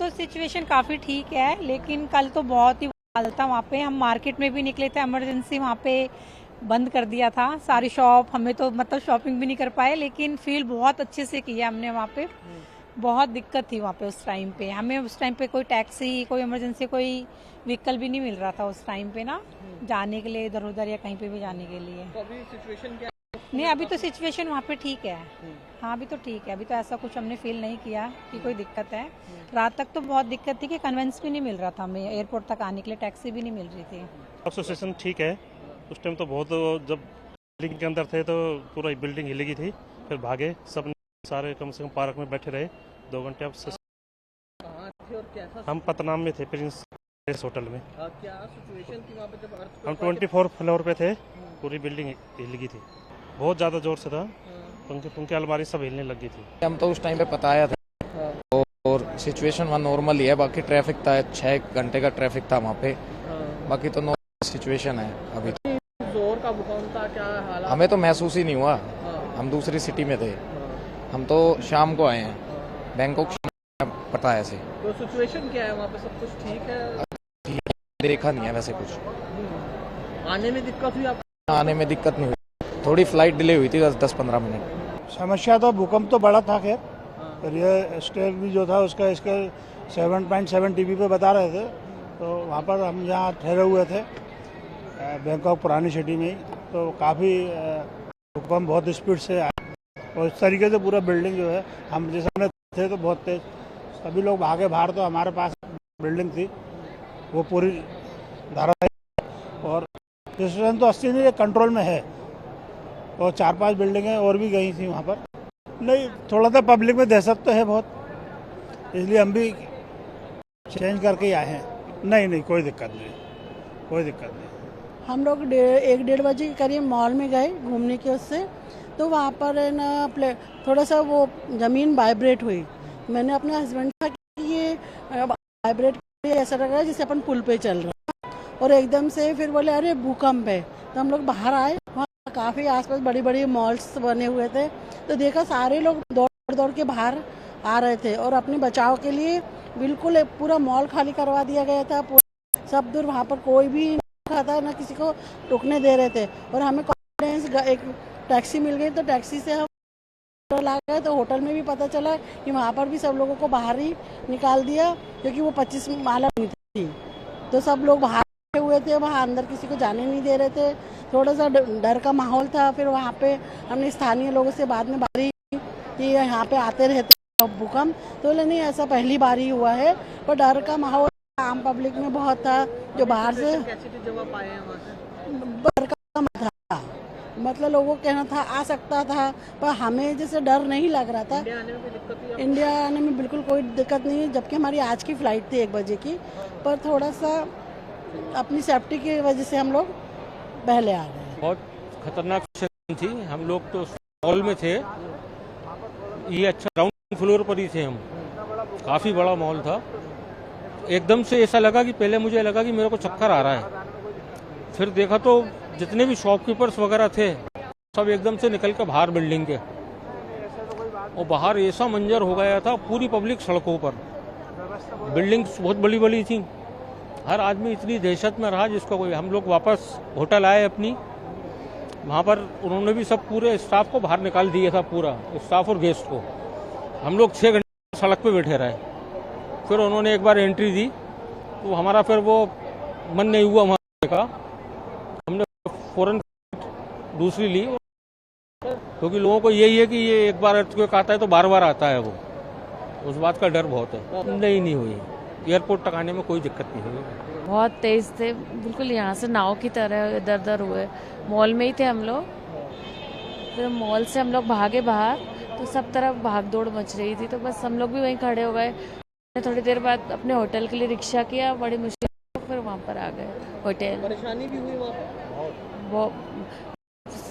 तो सिचुएशन काफ़ी ठीक है, लेकिन कल तो बहुत ही हाल था वहाँ पे। हम मार्केट में भी निकले थे, इमरजेंसी वहाँ पे बंद कर दिया था सारी शॉप। हमें तो मतलब शॉपिंग भी नहीं कर पाए, लेकिन फील बहुत अच्छे से किया हमने वहाँ पे। बहुत दिक्कत थी वहाँ पे उस टाइम पे। हमें उस टाइम पे कोई टैक्सी, कोई इमरजेंसी, कोई व्हीकल भी नहीं मिल रहा था उस टाइम पे ना, जाने के लिए इधर उधर या कहीं पे भी जाने के लिए। तो अभी सिचुएशन क्या है? नहीं, अभी तो सिचुएशन वहाँ पे ठीक है। हाँ, अभी तो ठीक है। अभी तो ऐसा कुछ हमने फील नहीं किया कि कोई दिक्कत है। रात तक तो बहुत दिक्कत थी कि कन्वेंस भी नहीं मिल रहा था हमें, एयरपोर्ट तक आने के लिए टैक्सी भी नहीं मिल रही थी। अब सिचुएशन ठीक है। उस टाइम तो बहुत, जब बिल्डिंग के अंदर थे तो पूरा बिल्डिंग हिल गई थी, फिर भागे सब, सारे कम से कम पार्क में बैठे रहे 2 घंटे। अब कहाँ थे और कैसा हम पतनाम में थे, प्रिंस होटल में। क्या सिचुएशन थी वहाँ पे जब हम 24 फ्लोर पे थे, पूरी बिल्डिंग हिल गई थी, बहुत ज़्यादा जोर से था। पंखे पंखे अलमारी सब हिलने लग गई थी। हम तो उस टाइम पे पता आया था और सिचुएशन वहाँ नॉर्मल ही है। बाकी ट्रैफिक था, 6 घंटे का ट्रैफिक था वहाँ पे। बाकी तो नॉर्मल सिचुएशन है अभी। जोर का भूकंप था, क्या हालात? हमें तो महसूस ही नहीं हुआ, हम दूसरी सिटी में थे। हम तो शाम को आए हैं, बैंकॉक पता है ऐसे। तो सिचुएशन क्या है वहाँ पे, सब कुछ ठीक है? देखा नहीं है वैसे कुछ। आने में दिक्कत हुई आपको? आने में दिक्कत नहीं हुई, थोड़ी फ्लाइट डिले हुई थी 10-15 मिनट। समस्या तो भूकंप तो बड़ा था खैर, पर ये स्केल भी जो था उसका स्केल 7.7 टीवी पे बता रहे थे। तो वहाँ पर हम जहाँ ठहरे हुए थे बैंकॉक पुरानी सिटी में ही, तो काफ़ी भूकंप बहुत स्पीड से आया और इस तरीके से पूरा बिल्डिंग जो है, हम जिस समय थे तो बहुत तेज, सभी लोग भागे बाहर। तो हमारे पास बिल्डिंग थी वो पूरी धारा, और सिचुएशन तो 80 नहीं कंट्रोल में है। और 4-5 बिल्डिंगें और भी गई थी वहाँ पर। नहीं, थोड़ा सा पब्लिक में दहशत तो है बहुत, इसलिए हम भी चेंज करके ही आए हैं। नहीं, कोई दिक्कत नहीं, कोई दिक्कत नहीं। हम लोग 1-1:30 बजे के करीब मॉल में गए घूमने के उससे, तो वहाँ पर ना थोड़ा सा वो ज़मीन वाइब्रेट हुई। मैंने अपने हस्बैंड से कहा कि ये वाइब्रेट ऐसा लग रहा है जैसे अपन पुल पे चल रहा है, और एकदम से फिर बोले अरे भूकंप है। तो हम लोग बाहर आए, वहाँ काफ़ी आसपास बड़ी बड़ी मॉल्स बने हुए थे, तो देखा सारे लोग दौड़ दौड़ के बाहर आ रहे थे और अपने बचाव के लिए बिल्कुल पूरा मॉल खाली करवा दिया गया था। सब दूर वहाँ पर कोई भी नहीं था, ना किसी को रुकने दे रहे थे। और हमें कॉन्फिडेंस, एक टैक्सी मिल गई, तो टैक्सी से हम होटल आ गए। तो होटल में भी पता चला कि वहाँ पर भी सब लोगों को बाहर ही निकाल दिया, क्योंकि वो 25 माला नहीं थी, तो सब लोग बाहर हुए थे, वहाँ अंदर किसी को जाने नहीं दे रहे थे। थोड़ा सा डर का माहौल था। फिर वहाँ पे हमने स्थानीय लोगों से बाद में बात की कि यहाँ पे आते रहते भूकंप, तो बोले नहीं ऐसा पहली बार ही हुआ है। पर डर का माहौल आम पब्लिक में बहुत था, जो बाहर से डर का था, मतलब लोगों को कहना था आ सकता था, पर हमें जैसे डर नहीं लग रहा था। इंडिया आने में बिल्कुल कोई दिक्कत नहीं, जबकि हमारी आज की फ़्लाइट थी 1 बजे की। पर थोड़ा सा अपनी सेफ्टी की वजह से हम लोग पहले आ गए। बहुत खतरनाक सिचुएशन थी। हम लोग तो मॉल में थे, ये अच्छा ग्राउंड फ्लोर पर ही थे हम, काफ़ी बड़ा मॉल था। एकदम से ऐसा लगा कि पहले मुझे लगा कि मेरे को चक्कर आ रहा है, फिर देखा तो जितने भी शॉपकीपर्स वगैरह थे सब एकदम से निकल कर बाहर बिल्डिंग के, और बाहर ऐसा मंजर हो गया था, पूरी पब्लिक सड़कों पर। बिल्डिंग्स बहुत बड़ी बड़ी थी, हर आदमी इतनी दहशत में रहा जिसका कोई। हम लोग वापस होटल आए अपनी, वहाँ पर उन्होंने भी सब पूरे स्टाफ को बाहर निकाल दिया था, पूरा स्टाफ और गेस्ट को। हम लोग 6 घंटे सड़क पे बैठे रहे। फिर उन्होंने एक बार एंट्री दी, तो हमारा फिर वो मन नहीं हुआ वहाँ का, हमने फौरन दूसरी ली, क्योंकि लोगों को यही है कि ये एक बार अर्थक्वेक आता है तो बार बार आता है, वो उस बात का डर बहुत है। नहीं हुई, एयरपोर्ट तक आने में कोई दिक्कत नहीं हुई। बहुत तेज थे, बिल्कुल यहाँ से नाव की तरह इधर उधर हुए। मॉल में ही थे हम लोग, फिर मॉल से हम लोग भागे बाहर, तो सब तरफ भाग दौड़ मच रही थी, तो बस हम लोग भी वहीं खड़े हो गए। थोड़ी देर बाद अपने होटल के लिए रिक्शा किया, बड़ी मुश्किल, फिर वहाँ पर आ गए होटल। परेशानी भी हुई वहाँ पे? वो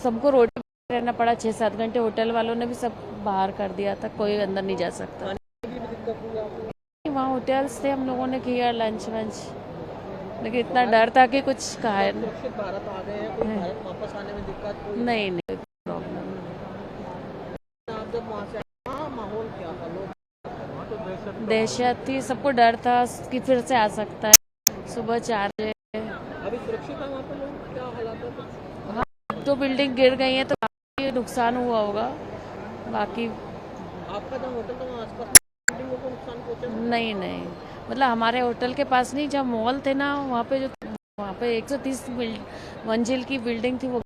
सबको रोड पे रहना पड़ा 6-7 घंटे। होटल वालों ने भी सब बाहर कर दिया था, कोई अंदर नहीं जा सकता। वहाँ होटल्स थे, हम लोगों ने किया लंच वंच, लेकिन इतना डर था कि कुछ कहा भारत आ गए हैं, कोई भारत वापस आने में दिक्कत? नहीं प्रॉब्लम। आप जब वहाँ से माहौल क्या था? लोग दहशत थी, सबको डर था कि फिर से आ सकता है। सुबह 4 बजे अभी सुरक्षित है वहाँ पे लोग, क्या हालात है? तो बिल्डिंग गिर गई है तो काफी नुकसान हुआ होगा। बाकी आपका जो होटल था वहाँ आसपास बिल्डिंगों को नुकसान पहुँचा? नहीं नहीं, मतलब हमारे होटल के पास नहीं, जहाँ मॉल थे ना वहाँ पे 130 मंजिल की बिल्डिंग थी वो